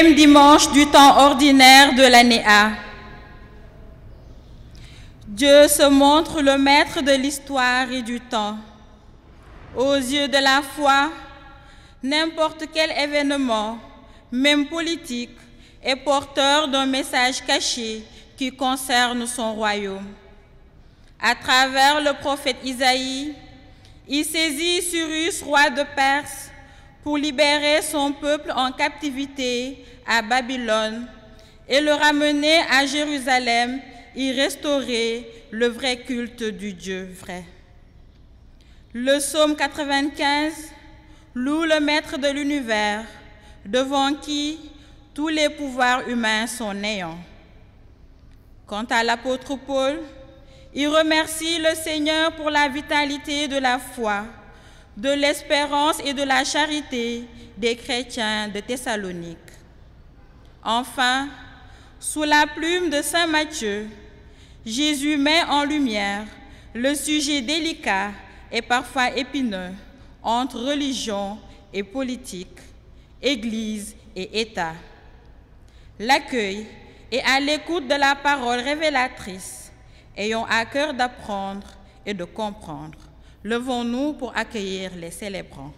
même dimanche du temps ordinaire de l'année A. Dieu se montre le maître de l'histoire et du temps. Aux yeux de la foi, n'importe quel événement, même politique, est porteur d'un message caché qui concerne son royaume. À travers le prophète Isaïe, il saisit Cyrus, roi de Perse, pour libérer son peuple en captivité à Babylone et le ramener à Jérusalem y restaurer le vrai culte du Dieu vrai. Le psaume 95 loue le maître de l'univers, devant qui tous les pouvoirs humains sont néants. Quant à l'apôtre Paul, il remercie le Seigneur pour la vitalité de la foi, de l'espérance et de la charité des chrétiens de Thessalonique. Enfin, sous la plume de saint Matthieu, Jésus met en lumière le sujet délicat et parfois épineux entre religion et politique, Église et État. L'accueil et à l'écoute de la parole révélatrice, ayons à cœur d'apprendre et de comprendre. Levons-nous pour accueillir les célébrants.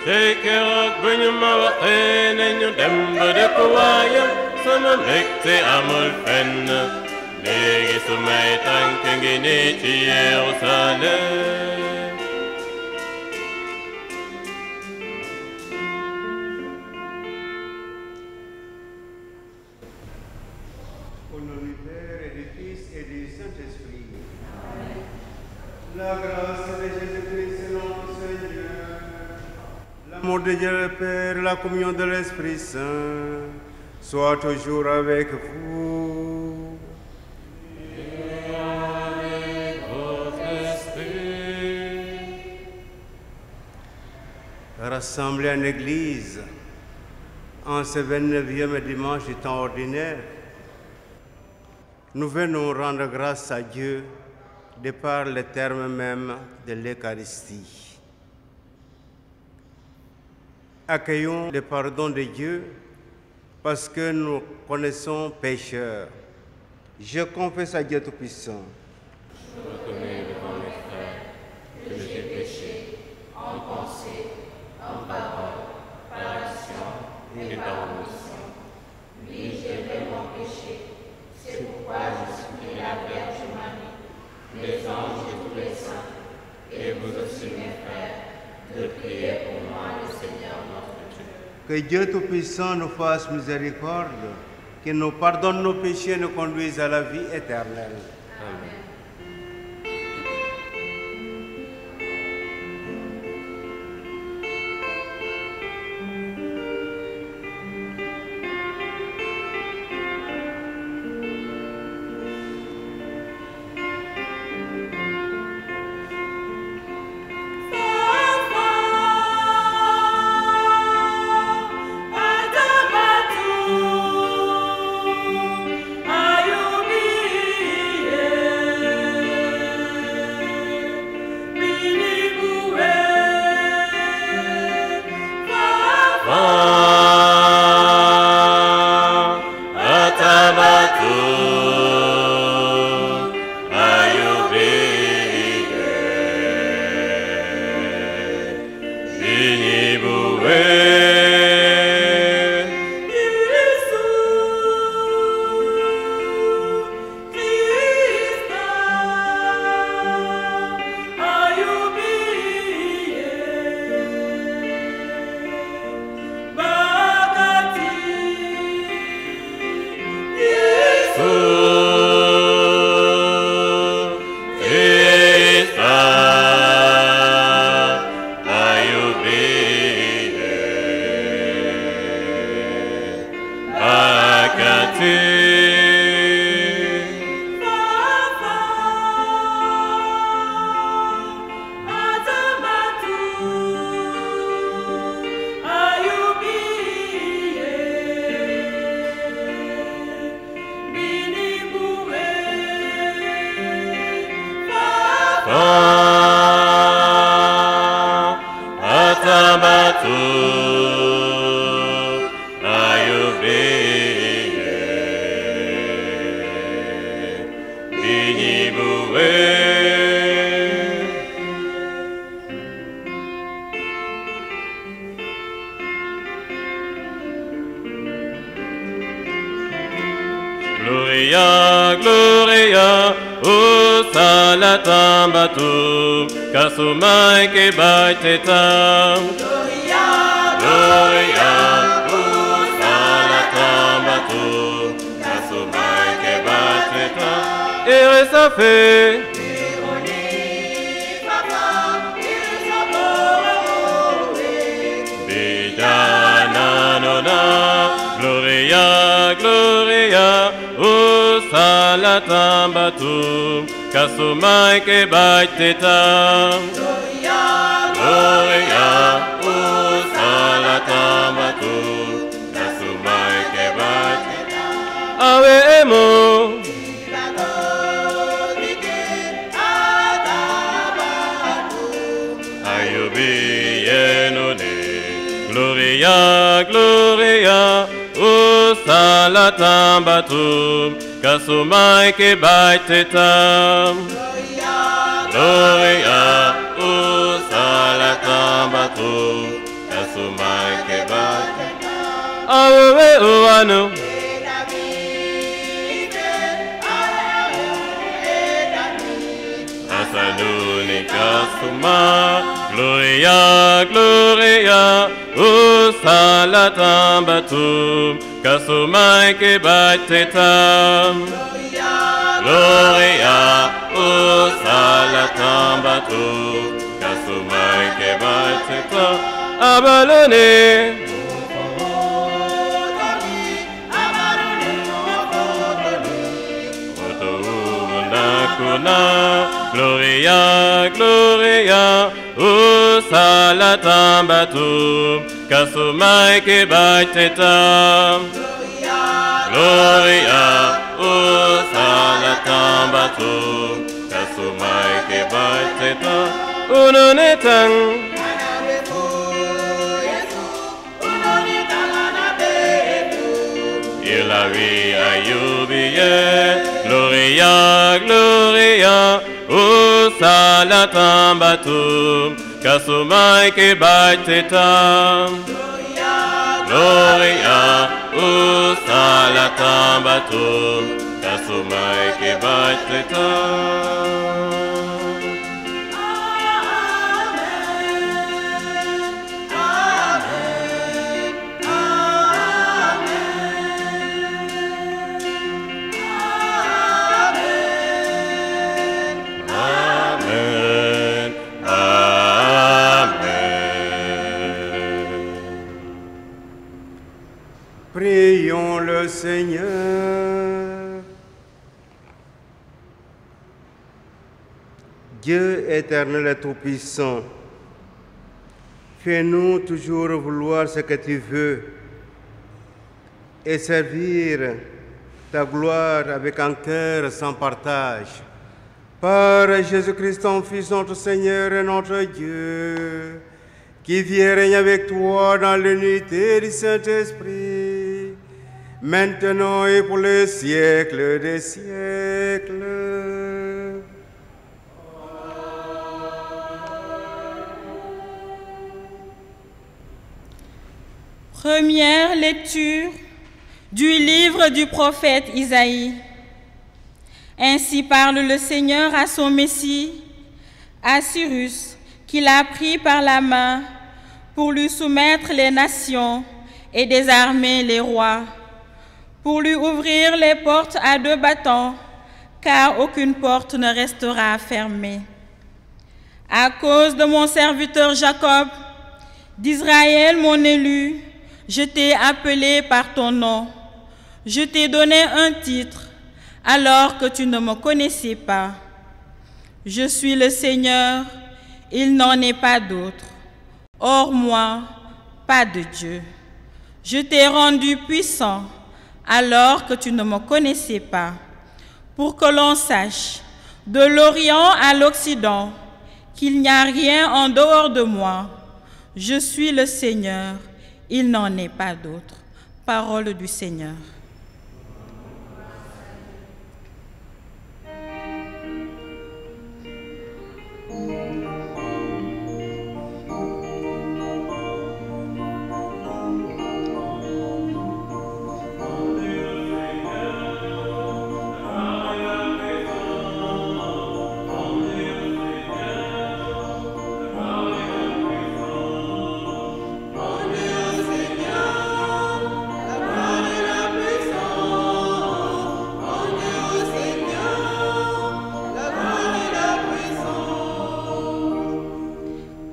Sekerok bunyuma enenyo demba de kuwaya sama mekte amul fen legi sumai tankengini ti Jerusalem. Au nom du Père et du Fils et du Saint-Esprit. La grâce de Jésus-Christ notre Seigneur, l'amour de Dieu le Père, la communion de l'Esprit Saint, soit toujours avec vous. Et avec votre esprit. Rassemblés en Église, en ce 29e dimanche du temps ordinaire, nous venons rendre grâce à Dieu de par le terme même de l'Eucharistie. Accueillons le pardon de Dieu parce que nous connaissons pécheurs. Je confesse à Dieu Tout-Puissant. Je reconnais devant mes frères que j'ai péché en pensée, en parole, par action et par omission. Oui, j'ai vraiment péché. C'est pourquoi je supplie la Vierge Marie, les anges et tous les saints, et vous aussi mes frères, de prier pour moi le Seigneur notre Dieu. Que Dieu Tout-Puissant nous fasse miséricorde, qu'il nous pardonne nos péchés et nous conduise à la vie éternelle. Amen. Gloria, Gloria, o salatambatu, kasumai ke baitetam. Gloria, Gloria, o salatambatu, kasumai ke baitetam. Et ça fait. Gloria, Gloria, o salatambatu, kasumai ke baitetam. Gloria, Gloria, o salatambatu, kasumai ke baitetam. Avemo. Gloria, Gloria, o salatambatu, kasumai ke baitetam. Gloria, o salatambatu, kasumai ke baitetam. Awe uanu. Asaluni kasuma. Gloria, Gloria, o salatambatu, kasumai ke baitetam. Gloria, o salatambatu, kasumai ke baitetam. Abalone. Gloria, Gloria, o salatambatu, kasumai ke baitetam. Gloria, o salatambatu, kasumai ke baitetam. Unonetang. Il a vie à yubier. Gloria, Gloria, o salatambatu, kasumai ke baitetam. Gloria, o salatambatu, kasumai ke baitetam. Prions le Seigneur. Dieu éternel et tout-puissant, fais-nous toujours vouloir ce que tu veux et servir ta gloire avec un cœur sans partage. Par Jésus-Christ, ton Fils, notre Seigneur et notre Dieu, qui vit et règne avec toi dans l'unité du Saint-Esprit, maintenant et pour les siècles des siècles. Première lecture du livre du prophète Isaïe. Ainsi parle le Seigneur à son Messie, à Cyrus, qu'il a pris par la main pour lui soumettre les nations et désarmer les rois, pour lui ouvrir les portes à deux battants, car aucune porte ne restera fermée. À cause de mon serviteur Jacob, d'Israël mon élu, je t'ai appelé par ton nom. Je t'ai donné un titre alors que tu ne me connaissais pas. Je suis le Seigneur, il n'en est pas d'autre. Hors moi, pas de Dieu. Je t'ai rendu puissant alors que tu ne me connaissais pas, pour que l'on sache, de l'Orient à l'Occident, qu'il n'y a rien en dehors de moi. Je suis le Seigneur, il n'en est pas d'autre. Parole du Seigneur.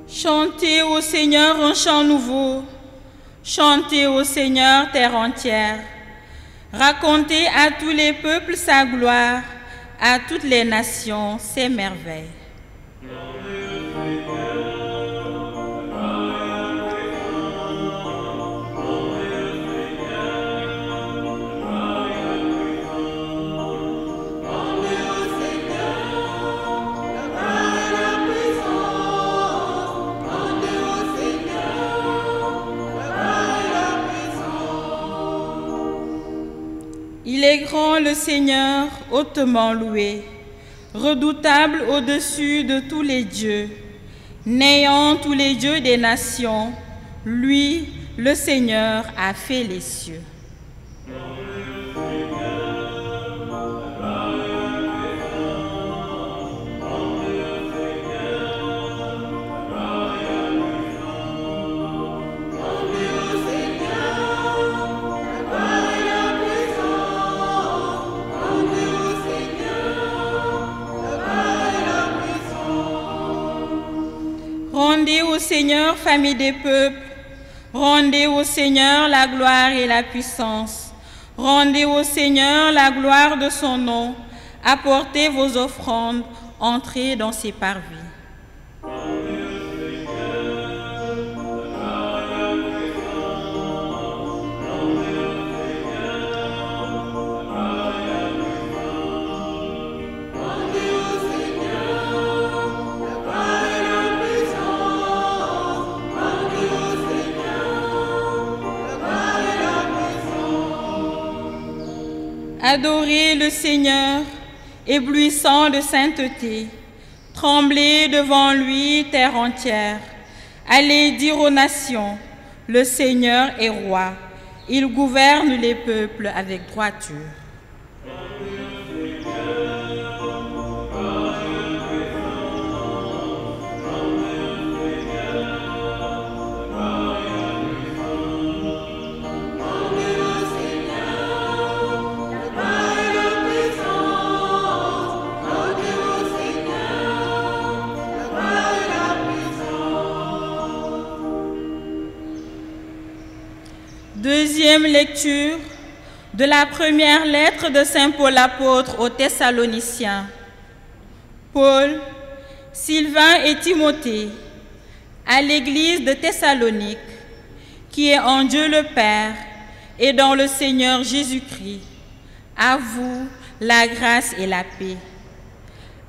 Chantez au Seigneur un chant nouveau, chantez au Seigneur terre entière. Racontez à tous les peuples sa gloire, à toutes les nations ses merveilles. Il est grand le Seigneur, hautement loué, redoutable au-dessus de tous les dieux, n'ayant tous les dieux des nations, lui, le Seigneur, a fait les cieux. Rendez au Seigneur, famille des peuples, rendez au Seigneur la gloire et la puissance. Rendez au Seigneur la gloire de son nom, apportez vos offrandes, entrez dans ses parvis. Adorez le Seigneur, éblouissant de sainteté. Tremblez devant lui, terre entière. Allez dire aux nations, le Seigneur est roi. Il gouverne les peuples avec droiture. Deuxième lecture de la première lettre de Saint Paul apôtre aux Thessaloniciens. Paul, Sylvain et Timothée, à l'église de Thessalonique, qui est en Dieu le Père et dans le Seigneur Jésus-Christ, à vous la grâce et la paix.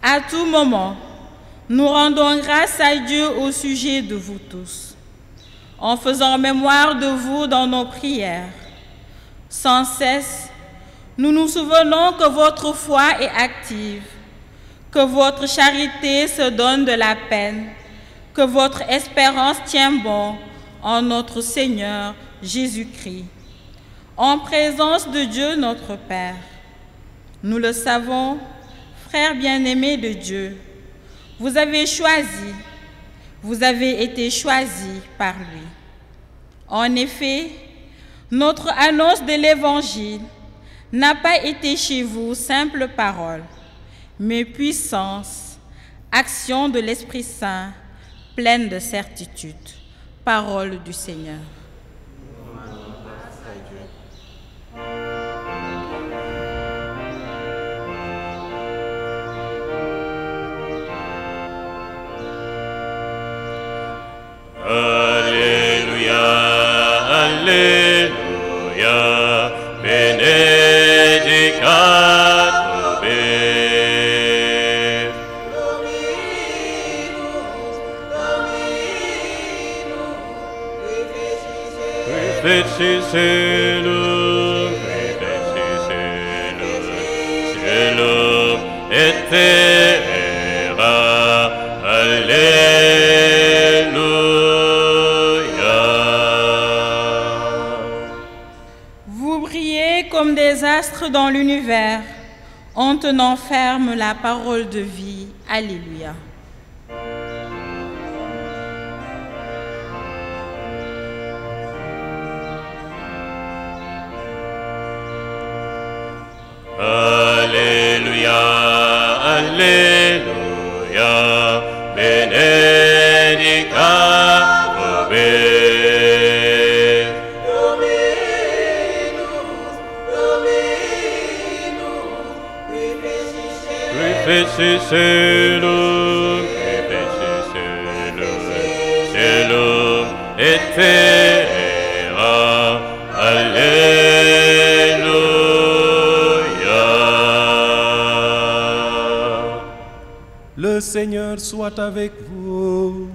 À tout moment, nous rendons grâce à Dieu au sujet de vous tous, en faisant mémoire de vous dans nos prières. Sans cesse, nous nous souvenons que votre foi est active, que votre charité se donne de la peine, que votre espérance tient bon en notre Seigneur Jésus-Christ, en présence de Dieu notre Père. Nous le savons, frères bien-aimés de Dieu, vous avez été choisis par lui. En effet, notre annonce de l'Évangile n'a pas été chez vous simple parole, mais puissance, action de l'Esprit Saint, pleine de certitude. Parole du Seigneur. Alléluia, Alléluia, benedicat vobis. Dominus, Dominus, comme des astres dans l'univers, en tenant ferme la parole de vie. Alléluia. Alléluia, Alléluia, benedicat vobis. Reficis celum, celum et terra. Alléluia. Le Seigneur soit avec vous.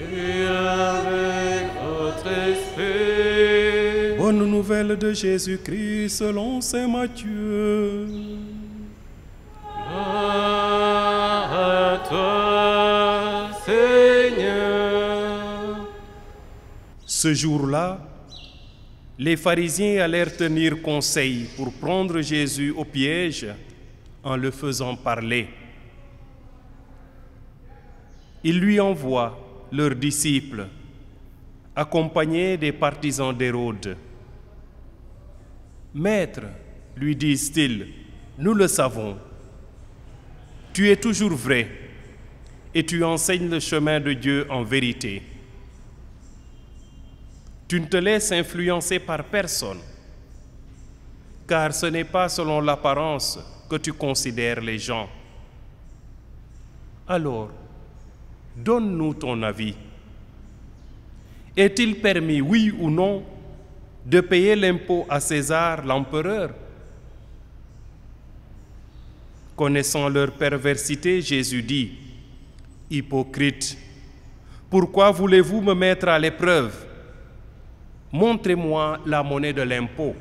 Et avec votre esprit. Bonne nouvelle de Jésus-Christ selon saint Matthieu. Gloire à toi, Seigneur. Ce jour-là, les pharisiens allèrent tenir conseil pour prendre Jésus au piège en le faisant parler. Ils lui envoient leurs disciples, accompagnés des partisans d'Hérode. « Maître, lui disent-ils, nous le savons, tu es toujours vrai et tu enseignes le chemin de Dieu en vérité. Tu ne te laisses influencer par personne, car ce n'est pas selon l'apparence que tu considères les gens. Alors, donne-nous ton avis. Est-il permis, oui ou non, de payer l'impôt à César, l'empereur? » Connaissant leur perversité, Jésus dit, « Hypocrite, pourquoi voulez-vous me mettre à l'épreuve? Montrez-moi la monnaie de l'impôt. »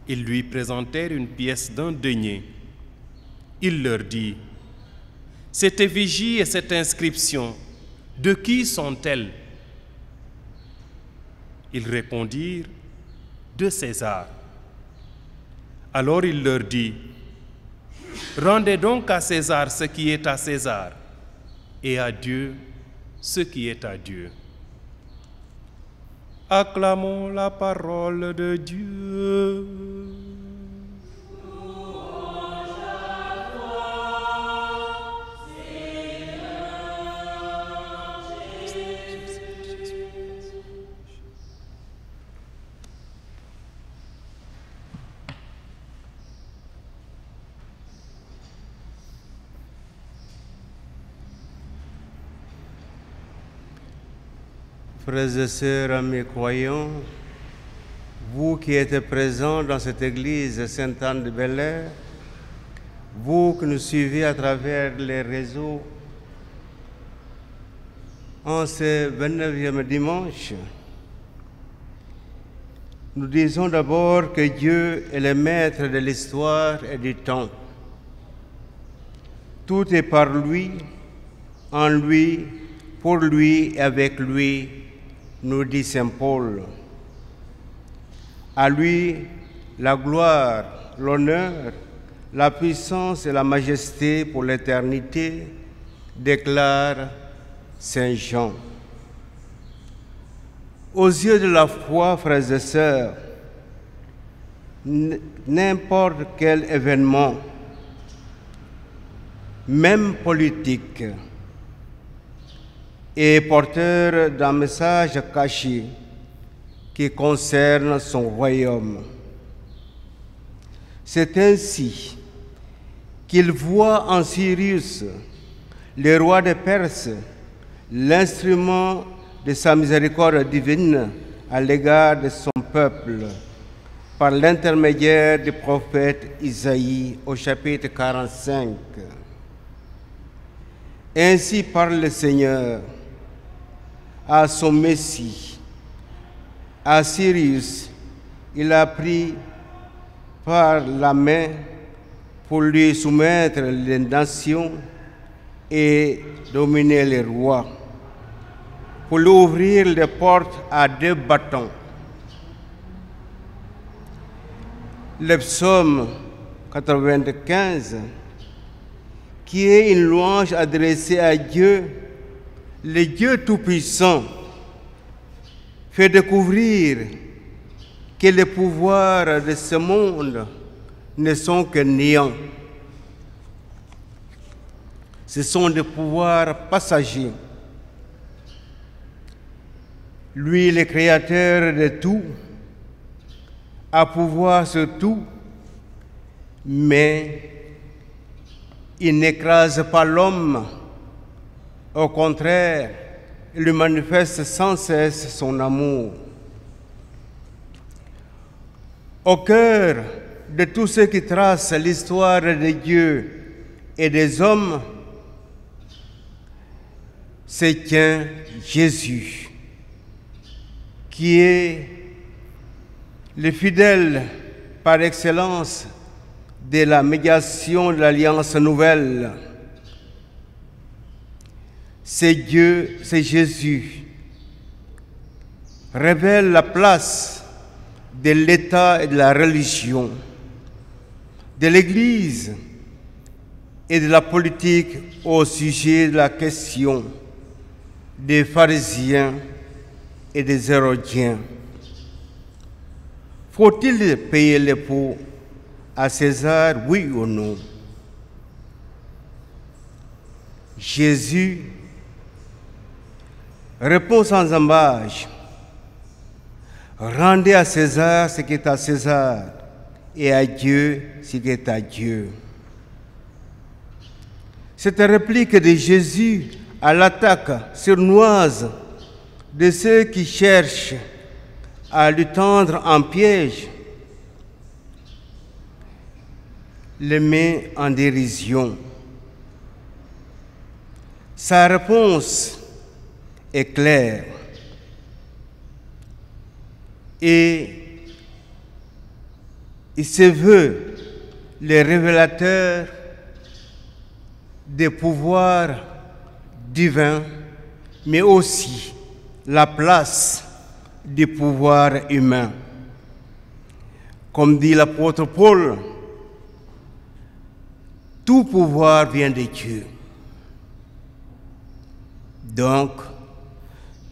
Ils lui présentèrent une pièce d'un denier. Il leur dit, « Cette effigie et cette inscription, de qui sont-elles? » Ils répondirent, « De César. » Alors il leur dit, « Rendez donc à César ce qui est à César, et à Dieu ce qui est à Dieu. » Acclamons la parole de Dieu. Frères et sœurs, amis croyants, vous qui êtes présents dans cette église Sainte-Anne de Bel-Air, vous qui nous suivez à travers les réseaux, en ce 29e dimanche, nous disons d'abord que Dieu est le maître de l'histoire et du temps. Tout est par lui, en lui, pour lui et avec lui, nous dit saint Paul. À lui, la gloire, l'honneur, la puissance et la majesté pour l'éternité, déclare saint Jean. Aux yeux de la foi, frères et sœurs, n'importe quel événement, même politique, est porteur d'un message caché qui concerne son royaume. C'est ainsi qu'il voit en Cyrus, le roi de Perse, l'instrument de sa miséricorde divine à l'égard de son peuple, par l'intermédiaire du prophète Isaïe au chapitre 45. Ainsi parle le Seigneur à son Messie. À Cyrus, il a pris par la main pour lui soumettre les nations et dominer les rois, pour lui ouvrir les portes à deux bâtons, le psaume 95, qui est une louange adressée à Dieu, le Dieu Tout-Puissant, fait découvrir que les pouvoirs de ce monde ne sont que néant. Ce sont des pouvoirs passagers. Lui, le créateur de tout, a pouvoir sur tout, mais il n'écrase pas l'homme. Au contraire, il lui manifeste sans cesse son amour. Au cœur de tous ceux qui tracent l'histoire de Dieu et des hommes se tient Jésus, qui est le fidèle par excellence de la médiation de l'Alliance nouvelle. C'est Dieu, c'est Jésus, révèle la place de l'État et de la religion, de l'Église et de la politique au sujet de la question des pharisiens et des hérodiens. Faut-il payer l'impôt à César, oui ou non? Jésus répond sans embâche: rendez à César ce qui est à César et à Dieu ce qui est à Dieu. Cette réplique de Jésus à l'attaque sournoise de ceux qui cherchent à lui tendre un piège le met en dérision. Sa réponse est claire et il se veut le révélateur des pouvoirs divins, mais aussi la place du pouvoir humain. Comme dit l'apôtre Paul, tout pouvoir vient de Dieu. Donc,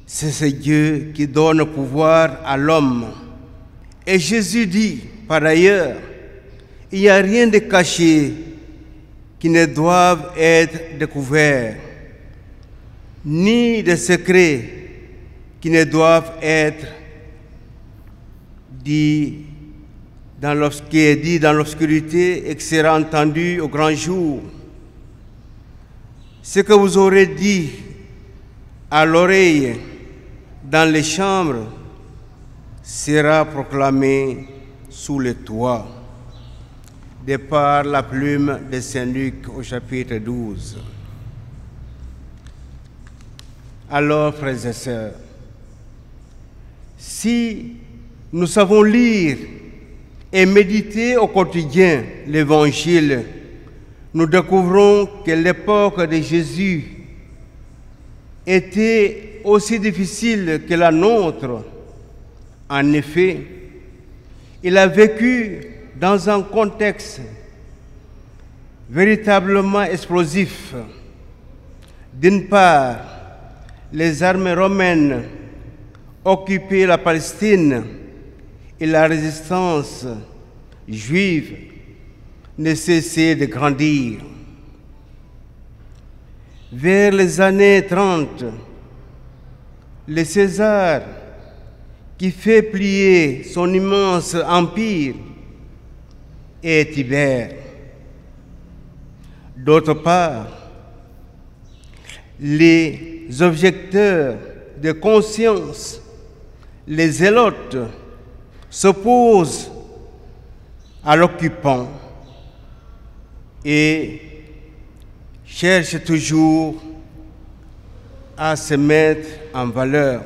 c'est ce Dieu qui donne le pouvoir à l'homme. Et Jésus dit, par ailleurs, il n'y a rien de caché qui ne doive être découvert, ni de secret qui ne doivent être dit dans l'obscurité et qui sera entendu au grand jour. Ce que vous aurez dit à l'oreille dans les chambres sera proclamé sous le toit, de par la plume de Saint Luc au chapitre 12. Alors, frères et sœurs, si nous savons lire et méditer au quotidien l'Évangile, nous découvrons que l'époque de Jésus était aussi difficile que la nôtre. En effet, il a vécu dans un contexte véritablement explosif. D'une part, les armées romaines occupaient la Palestine et la résistance juive ne cessait de grandir. Vers les années 30, le César, qui fait plier son immense empire, est Tibère. D'autre part, les objecteurs de conscience, les zélotes, s'opposent à l'occupant et cherchent toujours à se mettre en valeur.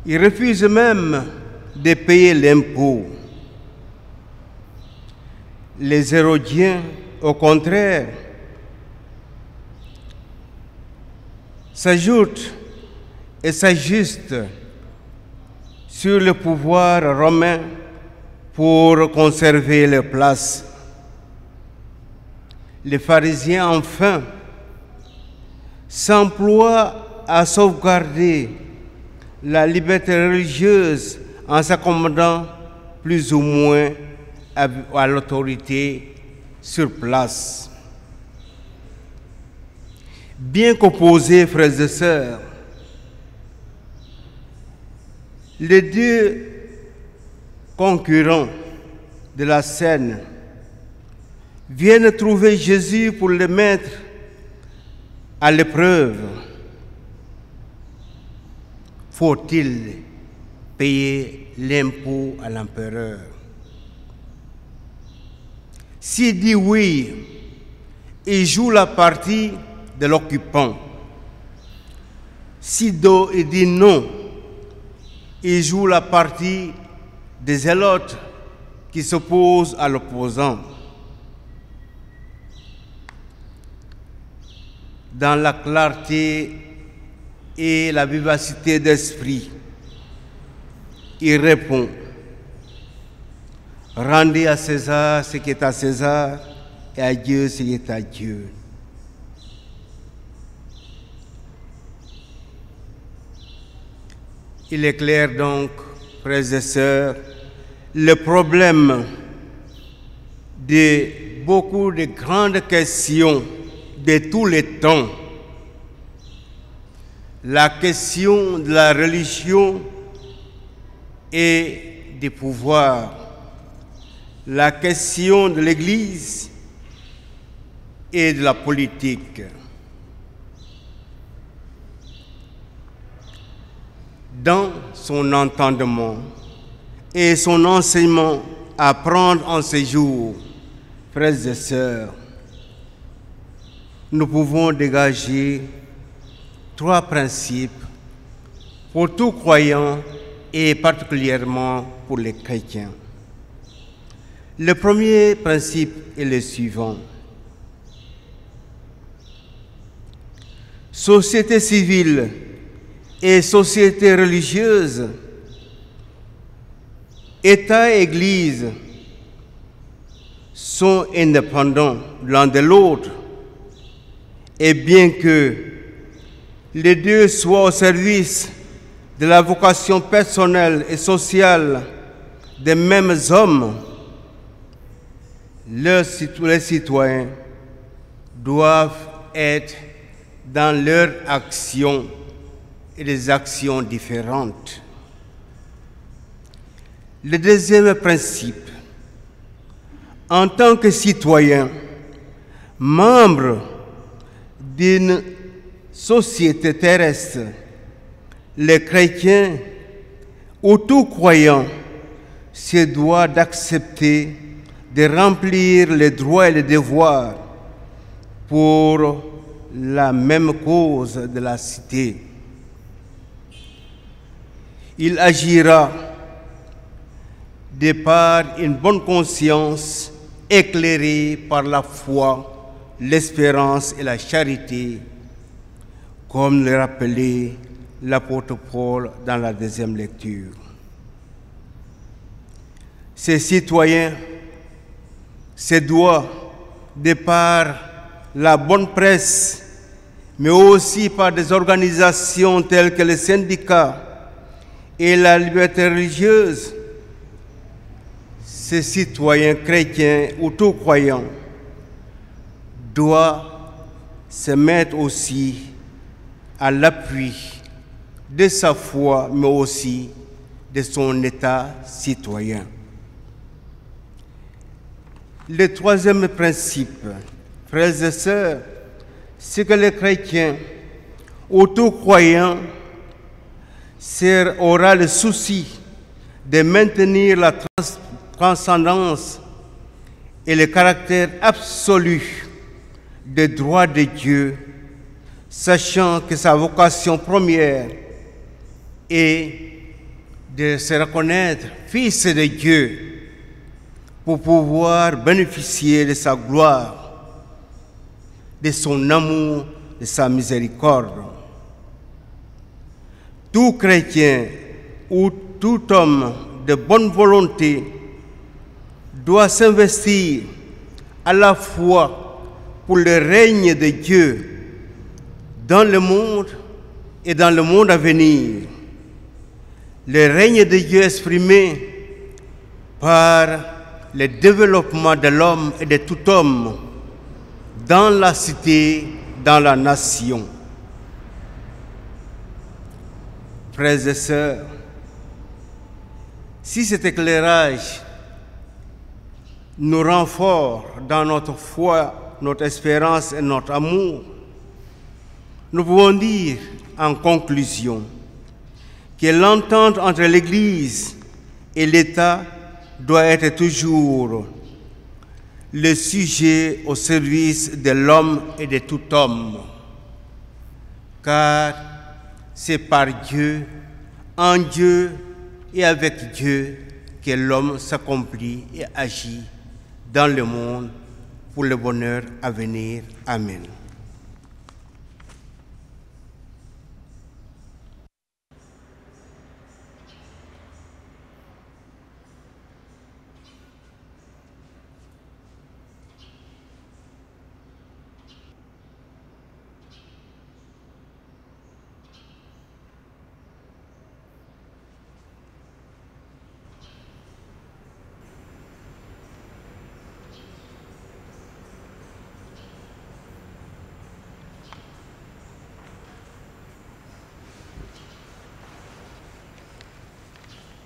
Ils refusent même de payer l'impôt. Les Hérodiens, au contraire, s'ajoutent et s'ajustent sur le pouvoir romain pour conserver leur place. Les pharisiens, enfin, s'emploient à sauvegarder la liberté religieuse en s'accommodant plus ou moins à l'autorité sur place. Bien qu'opposés, frères et sœurs, les deux concurrents de la scène viennent trouver Jésus pour le mettre à l'épreuve. Faut-il payer l'impôt à l'empereur? S'il dit oui, il joue la partie de l'occupant. Si il dit non, il joue la partie des zélotes qui s'opposent à l'opposant. Dans la clarté et la vivacité d'esprit, il répond: rendez à César ce qui est à César et à Dieu ce qui est à Dieu. Il est clair donc, frères et sœurs, le problème de beaucoup de grandes questions de tous les temps. La question de la religion et du pouvoir, la question de l'Église et de la politique. Dans son entendement et son enseignement à prendre en ces jours, frères et sœurs, nous pouvons dégager trois principes pour tout croyant et particulièrement pour les chrétiens. Le premier principe est le suivant. Société civile et société religieuse, État et Église sont indépendants l'un de l'autre, et bien que les deux soient au service de la vocation personnelle et sociale des mêmes hommes, les citoyens doivent être dans leurs actions et des actions différentes. Le deuxième principe, en tant que citoyen, membre d'une société terrestre, les chrétiens ou tout croyant se doit d'accepter de remplir les droits et les devoirs pour la même cause de la cité. Il agira de par une bonne conscience éclairée par la foi, l'espérance et la charité, comme le rappelait l'apôtre Paul dans la deuxième lecture. Ces citoyens se doivent, de par la bonne presse, mais aussi par des organisations telles que les syndicats et la liberté religieuse, ces citoyens chrétiens ou tout croyants doivent se mettre aussi à l'appui de sa foi, mais aussi de son état citoyen. Le troisième principe, frères et sœurs, c'est que les chrétiens ou tout croyant aura le souci de maintenir la transcendance et le caractère absolu des droits de Dieu, sachant que sa vocation première est de se reconnaître fils de Dieu pour pouvoir bénéficier de sa gloire, de son amour, de sa miséricorde. Tout chrétien ou tout homme de bonne volonté doit s'investir à la fois pour le règne de Dieu dans le monde et dans le monde à venir. Le règne de Dieu exprimé par le développement de l'homme et de tout homme dans la cité, dans la nation. Frères et sœurs, si cet éclairage nous rend forts dans notre foi, notre espérance et notre amour, nous pouvons dire en conclusion que l'entente entre l'Église et l'État doit être toujours le sujet au service de l'homme et de tout homme, car c'est par Dieu, en Dieu et avec Dieu que l'homme s'accomplit et agit dans le monde pour le bonheur à venir. Amen.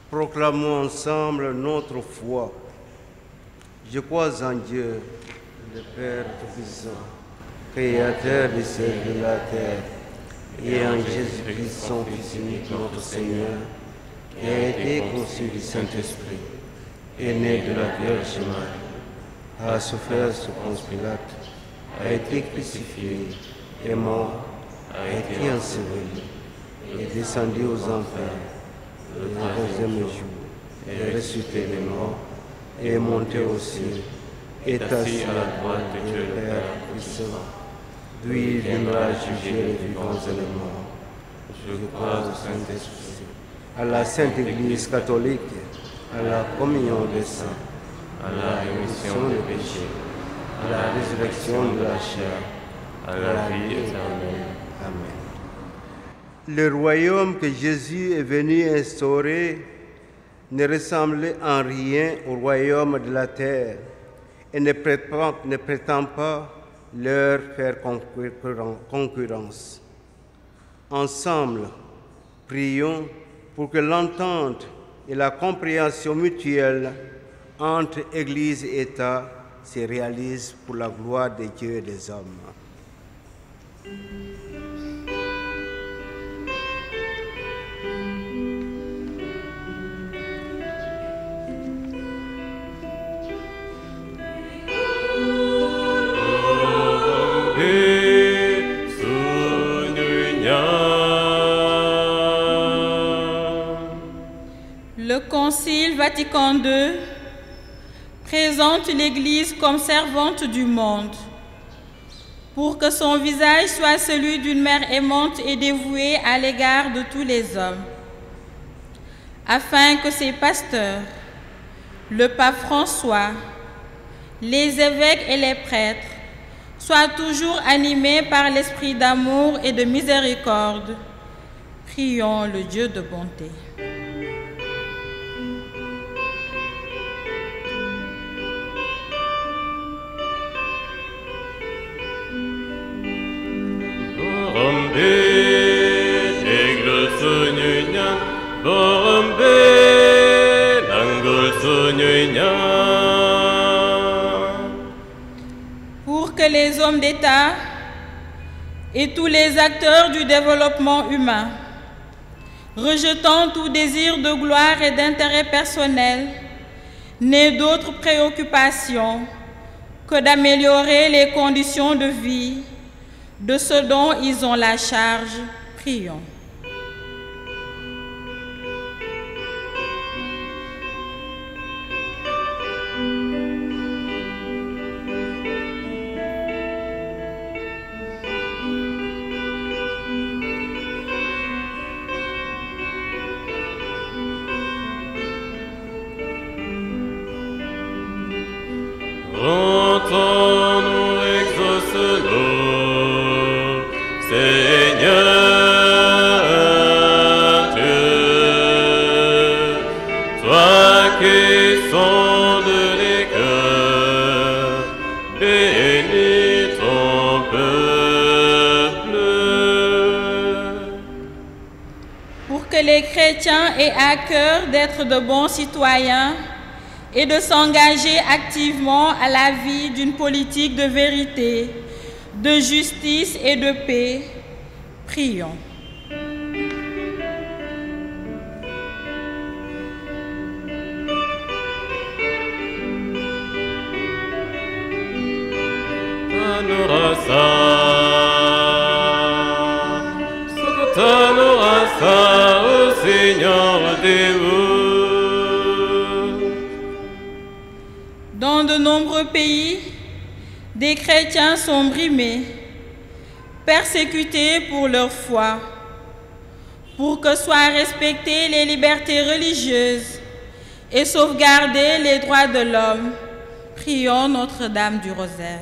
Proclamons ensemble notre foi. Je crois en Dieu, le Père Tout-Puissant, Créateur du ciel et de la terre, et en Jésus-Christ, son Fils unique, notre Seigneur, qui a été conçu du Saint-Esprit, est né de la Vierge Marie, a souffert sous Ponce Pilate, a été crucifié, est mort, a été enseveli, est descendu aux enfers. Le troisième jour, est ressuscité des morts, est monté au ciel, est assis à la droite de Dieu le Père puissant, d'où il viendra juger les vivants et les morts. Je crois au Saint-Esprit, à la Sainte Église catholique, à la communion des saints, à la rémission des péchés, à la résurrection de la chair, à la vie éternelle. Amen. Le royaume que Jésus est venu instaurer ne ressemblait en rien au royaume de la terre et ne prétend pas leur faire concurrence. Ensemble, prions pour que l'entente et la compréhension mutuelle entre Église et État se réalisent pour la gloire de Dieu et des hommes. Le Concile Vatican II présente l'Église comme servante du monde, pour que son visage soit celui d'une mère aimante et dévouée à l'égard de tous les hommes, afin que ses pasteurs, le pape François, les évêques et les prêtres, soient toujours animés par l'esprit d'amour et de miséricorde. Prions le Dieu de bonté. Pour que les hommes d'État et tous les acteurs du développement humain, rejetant tout désir de gloire et d'intérêt personnel, n'aient d'autre préoccupation que d'améliorer les conditions de vie de ce dont ils ont la charge. Prions. Entends-nous, exauce-nous, Seigneur Dieu, toi qui sondes les cœurs, bénis ton peuple. Pour que les chrétiens aient à cœur d'être de bons citoyens et de s'engager activement à la vie d'une politique de vérité, de justice et de paix, prions. Au Seigneur Dieu. Dans de nombreux pays, des chrétiens sont brimés, persécutés pour leur foi. Pour que soient respectées les libertés religieuses et sauvegardés les droits de l'homme, prions Notre-Dame du Rosaire.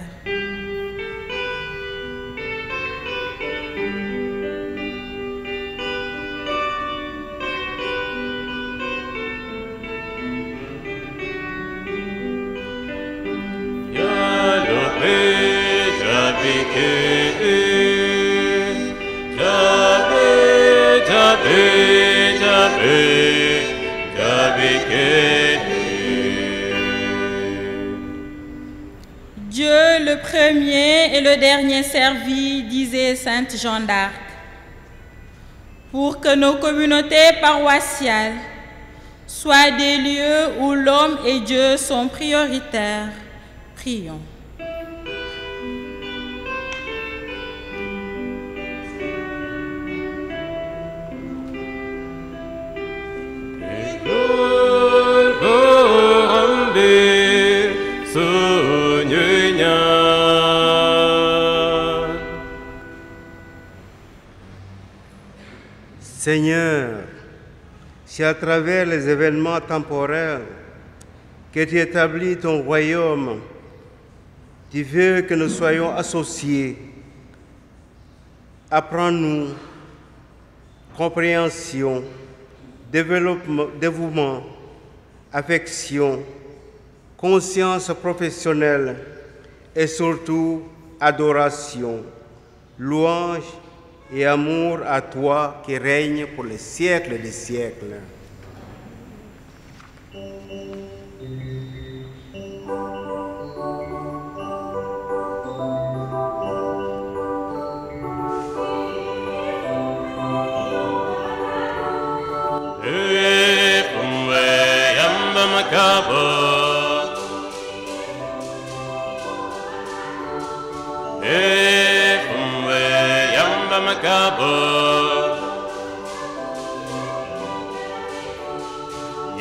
Dieu, le premier et le dernier servi, disait Sainte Jeanne d'Arc. Pour que nos communautés paroissiales soient des lieux où l'homme et Dieu sont prioritaires, prions. Seigneur, si à travers les événements temporels que tu établis ton royaume, tu veux que nous soyons associés, apprends-nous compréhension, dévouement, affection, conscience professionnelle et surtout adoration, louange et amour à toi qui règne pour les siècles des siècles.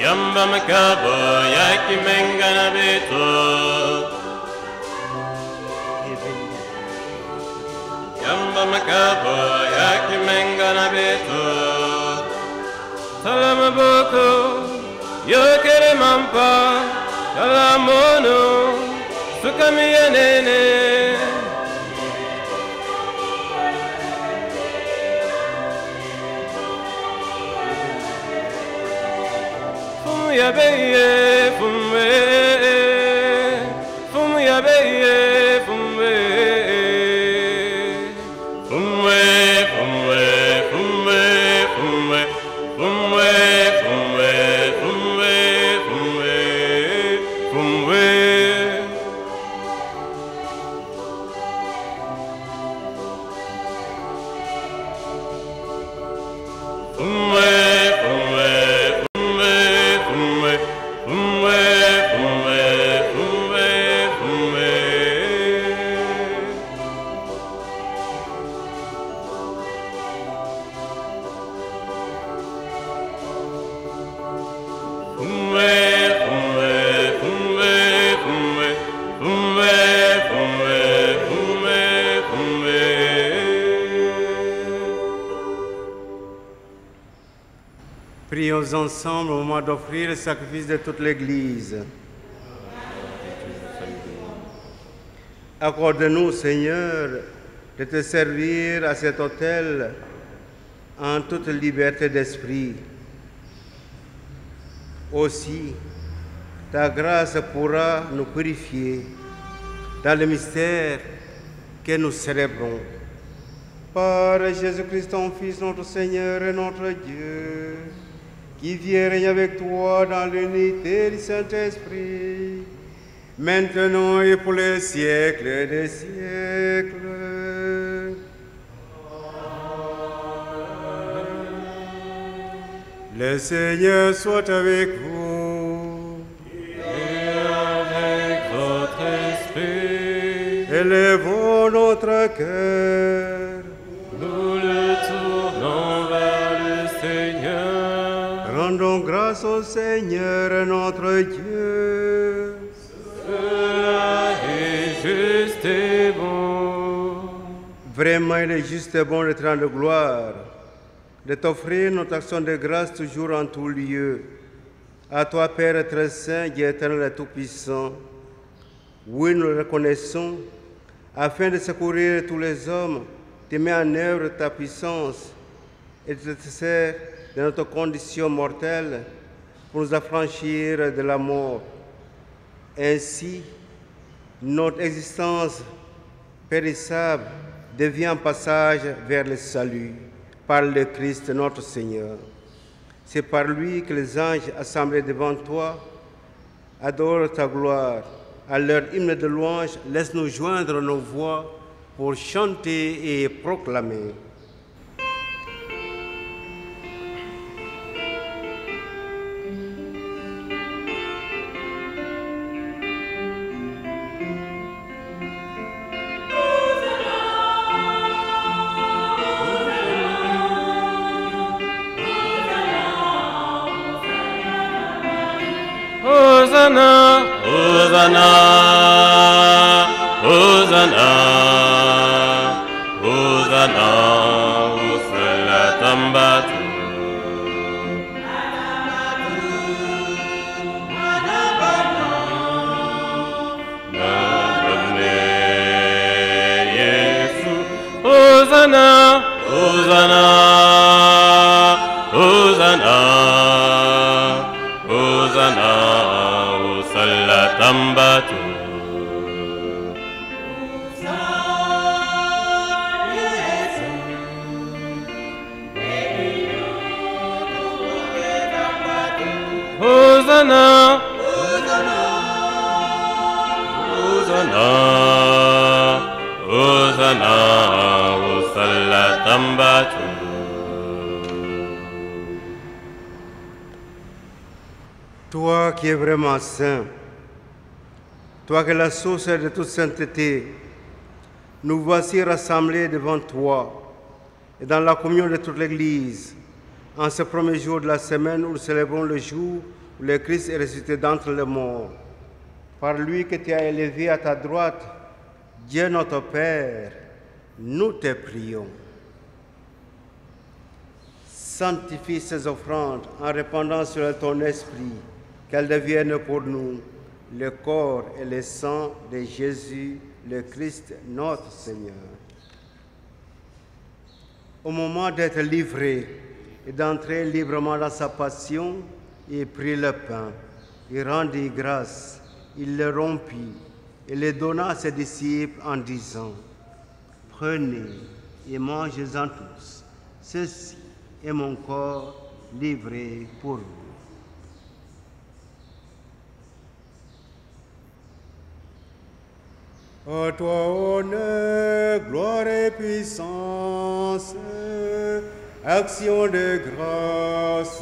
Yamba makabo yaki mengana beto. Yamba makabo yaki mengana beto. Salama boko yokere mampa salamono sukami yanene. Yabeye fumwe, fumwe yabeye fumwe, fumwe fumwe fumwe fumwe fumwe fumwe fumwe fumwe fumwe. Prions ensemble au moment d'offrir le sacrifice de toute l'Église. Accorde-nous, Seigneur, de te servir à cet autel en toute liberté d'esprit. Aussi, ta grâce pourra nous purifier dans le mystère que nous célébrons. Par Jésus-Christ, ton Fils, notre Seigneur et notre Dieu, qui vit et règne avec toi dans l'unité du Saint-Esprit, maintenant et pour les siècles des siècles. Le Seigneur soit avec vous. Et avec votre esprit, Élevons notre cœur. nous le tournons vers le Seigneur. Rendons grâce au Seigneur notre Dieu. Cela est juste et bon. Vraiment, il est juste et bon de te rendre gloire, de t'offrir notre action de grâce toujours en tout lieu. À toi, Père très saint, Dieu éternel et tout-puissant, oui, nous le reconnaissons, afin de secourir tous les hommes, tu mets en œuvre ta puissance et tu te sers de notre condition mortelle pour nous affranchir de la mort. Ainsi, notre existence périssable devient un passage vers le salut par le Christ notre Seigneur. C'est par lui que les anges assemblés devant toi adorent ta gloire. À leur hymne de louange, laisse-nous joindre nos voix pour chanter et proclamer. Hosanna, Hosanna, Hosanna, Hosanna, Hosanna, Tambatu. Hosanna, Hosanna, Hosanna, Hosanna, Hosanna, Tambatu. Hosanna, Hosanna, Hosanna, Hosanna, Tambatu. Toi qui es vraiment saint, toi qui es la source de toute sainteté, nous voici rassemblés devant toi et dans la communion de toute l'Église, en ce premier jour de la semaine où nous célébrons le jour où le Christ est ressuscité d'entre les morts. Par lui que tu as élevé à ta droite, Dieu notre Père, nous te prions. Sanctifie ces offrandes en répandant sur elles ton esprit, qu'elles deviennent pour nous le corps et le sang de Jésus, le Christ, notre Seigneur. Au moment d'être livré et d'entrer librement dans sa passion, il prit le pain, il rendit grâce, il le rompit et le donna à ses disciples en disant: Prenez et mangez-en tous, ceci est mon corps livré pour vous. À toi honneur, gloire et puissance, action de grâce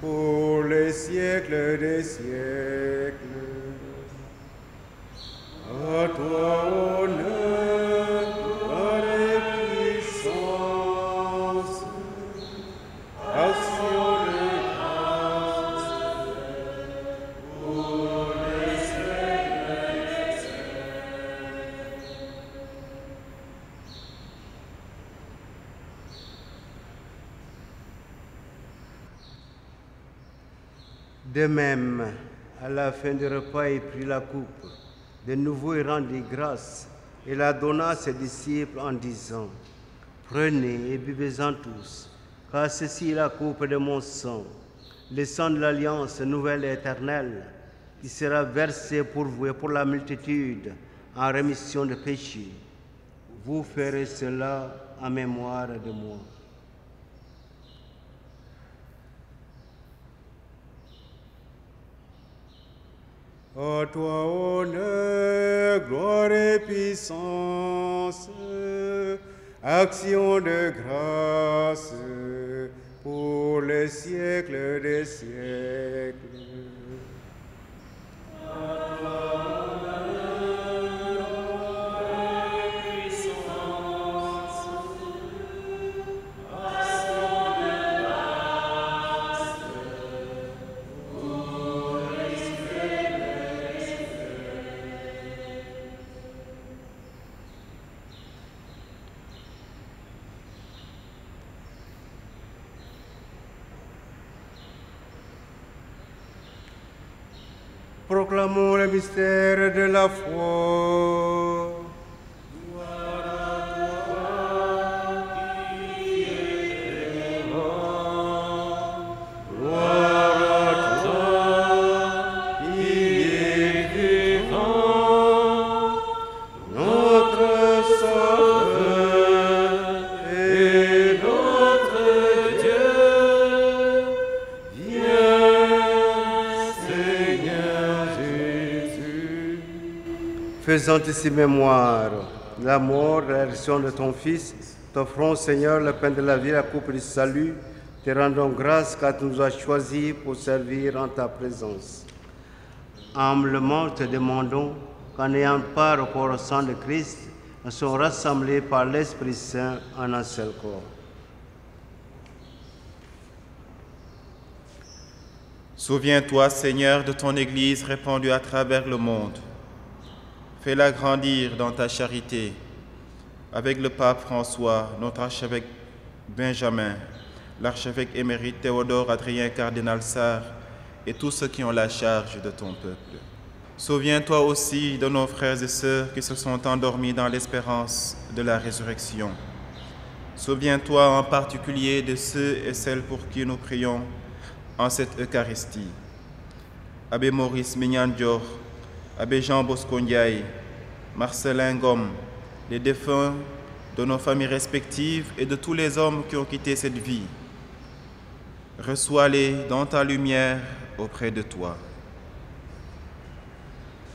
pour les siècles des siècles. À toi honneur, gloire et puissance, action de grâce pour les siècles des siècles. De même, à la fin du repas, il prit la coupe De nouveau, il rendit grâce et la donna à ses disciples en disant, « Prenez et buvez-en tous, car ceci est la coupe de mon sang, le sang de l'alliance nouvelle et éternelle, qui sera versé pour vous et pour la multitude en rémission de péchés. Vous ferez cela en mémoire de moi. » À toi honneur, gloire et puissance, action de grâce pour les siècles des siècles. Proclamons le mystère de la foi. Gloire à toi qui es vivant. Gloire à toi qui es vivant. Notre Sauveur et notre Dieu. Viens, Seigneur. Faisant ici mémoire de la mort et la résurrection de ton Fils, t'offrons, Seigneur, le pain de la vie, la coupe du salut, te rendons grâce car tu nous as choisis pour servir en ta présence. Humblement te demandons qu'en ayant part au corps et au sang de Christ, nous soyons rassemblés par l'Esprit Saint en un seul corps. Souviens-toi, Seigneur, de ton Église répandue à travers le monde. Fais-la grandir dans ta charité, avec le pape François, notre archevêque Benjamin, l'archevêque émérite Théodore Adrien Cardinal Sarr et tous ceux qui ont la charge de ton peuple. Souviens-toi aussi de nos frères et sœurs qui se sont endormis dans l'espérance de la résurrection. Souviens-toi en particulier de ceux et celles pour qui nous prions en cette Eucharistie. Abbé Maurice Mignandior, Abbé Jean Bosco Ndiaye, Marcelin Gomme, les défunts de nos familles respectives et de tous les hommes qui ont quitté cette vie. Reçois-les dans ta lumière auprès de toi.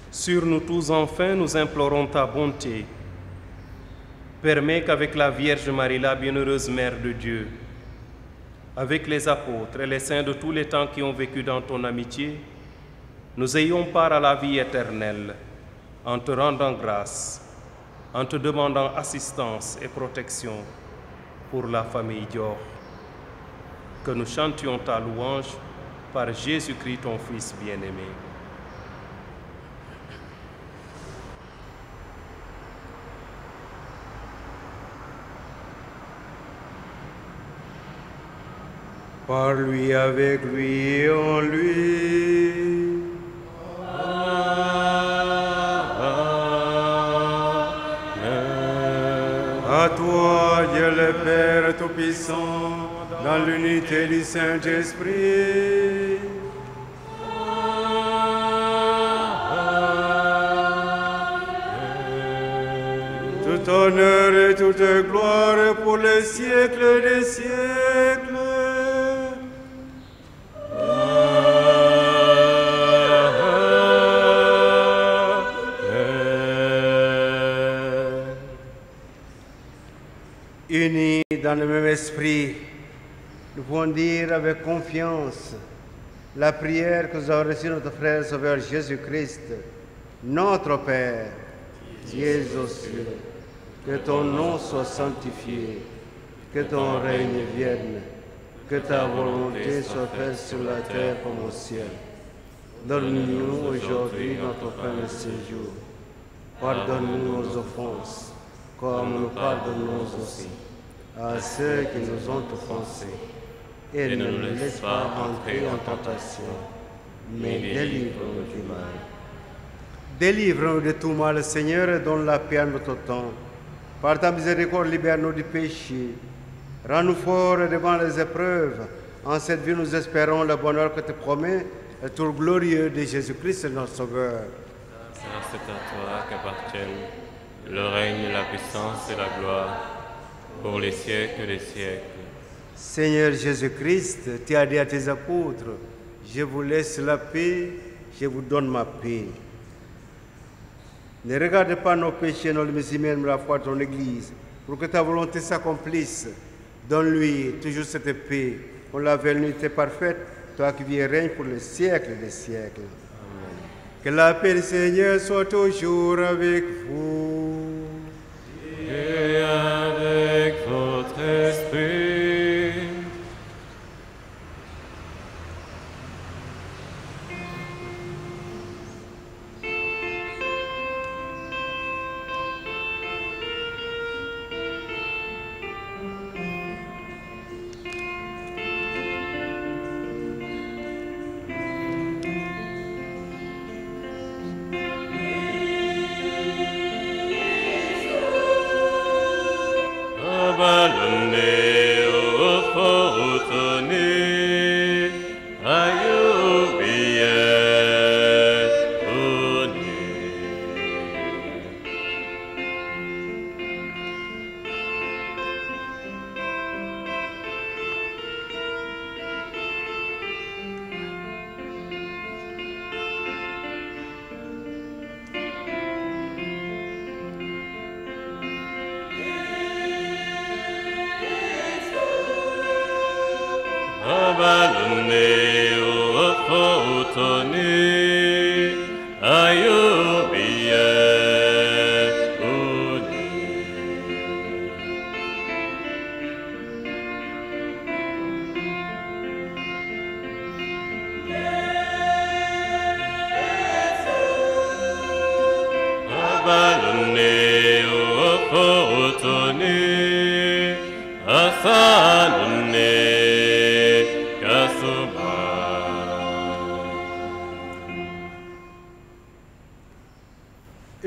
Sur nous tous, enfin, nous implorons ta bonté. Permets qu'avec la Vierge Marie, la bienheureuse Mère de Dieu, avec les apôtres et les saints de tous les temps qui ont vécu dans ton amitié, nous ayons part à la vie éternelle, en te rendant grâce, en te demandant assistance et protection pour la famille Dior. Que nous chantions ta louange par Jésus-Christ, ton Fils bien-aimé. Par lui, avec lui et en lui. À toi, Dieu le Père Tout-Puissant, dans l'unité du Saint-Esprit. Tout honneur et toute gloire pour les siècles des siècles. Unis dans le même esprit, nous pouvons dire avec confiance la prière que nous avons reçue de notre frère et Sauveur Jésus-Christ. Notre Père, qui es aux cieux, que ton nom soit sanctifié, que ton règne vienne, que ta volonté soit faite sur la terre comme au ciel. Donne-nous aujourd'hui notre pain de ce jour. Pardonne-nous nos offenses, comme nous pardonnons aussi à ceux qui nous ont offensés. Et ne nous laisse pas entrer en tentation, mais délivre-nous du mal. Délivre-nous de tout mal, Seigneur, et donne la paix à notre temps. Par ta miséricorde, libère-nous du péché. Rends-nous forts devant les épreuves. En cette vie, nous espérons le bonheur que tu promets, le tour glorieux de Jésus-Christ, notre Sauveur. Seigneur, c'est à toi qu'appartiennent le règne, la puissance et la gloire pour les siècles des siècles. Seigneur Jésus-Christ, tu as dit à tes apôtres, je vous laisse la paix, je vous donne ma paix. Ne regarde pas nos péchés, nos limites humaines, mais la foi de ton Église, pour que ta volonté s'accomplisse. Donne-lui toujours cette paix, pour la vérité parfaite, toi qui vis et règnes pour les siècles des siècles. Amen. Que la paix du Seigneur soit toujours avec vous. Et avec votre esprit.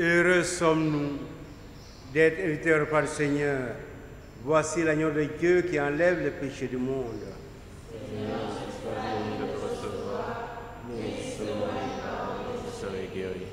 Heureux sommes-nous d'être hérités par le Seigneur. Voici l'agneau de Dieu qui enlève le péché du monde. Seigneur, je suis pas digne de te recevoir, mais seulement une parole et je serai guéri.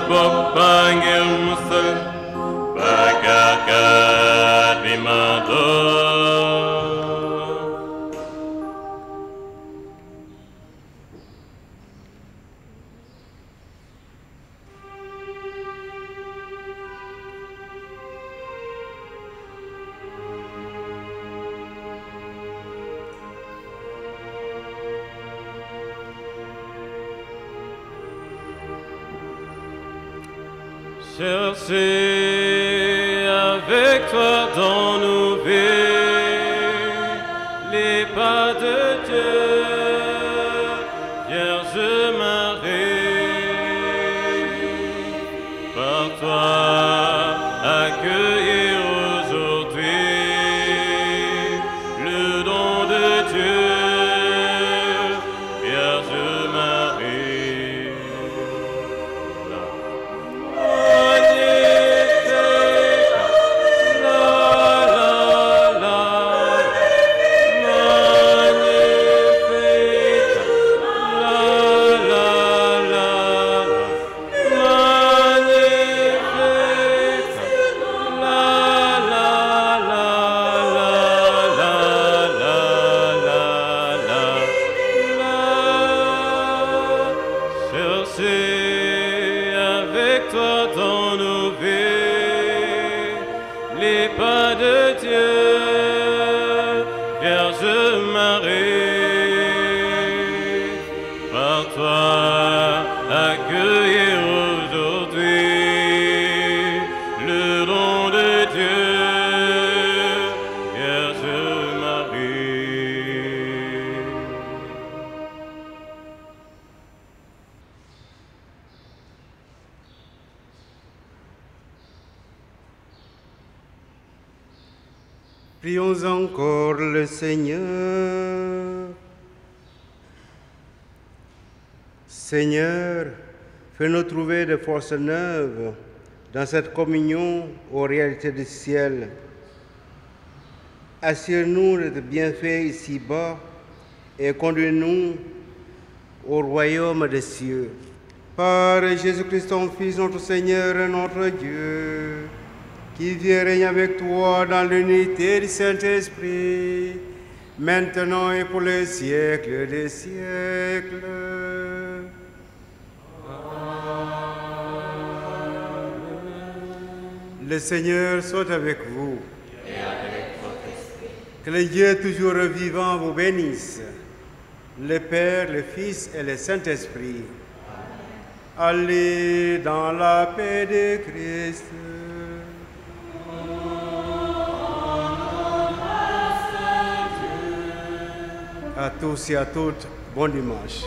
bopangir musel bakakat bimado. Chercher avec toi dans nos vies les pas de Dieu, Vierge Marie, par toi accueillir aujourd'hui le don de Dieu, Vierge Marie. Chercher avec toi dans nos vies les pas de Dieu, Vierge Marie, par toi accueillir aujourd'hui le don de Dieu, Vierge Marie. Prions encore le Seigneur. Seigneur, fais-nous trouver des forces neuves dans cette communion aux réalités du ciel. Assure-nous de tes bienfaits ici-bas et conduis-nous au royaume des cieux. Par Jésus-Christ, ton Fils, notre Seigneur et notre Dieu, qui vit et règne avec toi dans l'unité du Saint-Esprit, maintenant et pour les siècles des siècles. Le Seigneur soit avec vous. Et avec votre esprit. Que le Dieu toujours vivant vous bénisse, le Père, le Fils et le Saint-Esprit. Allez dans la paix de Christ. À tous et à toutes, bon dimanche.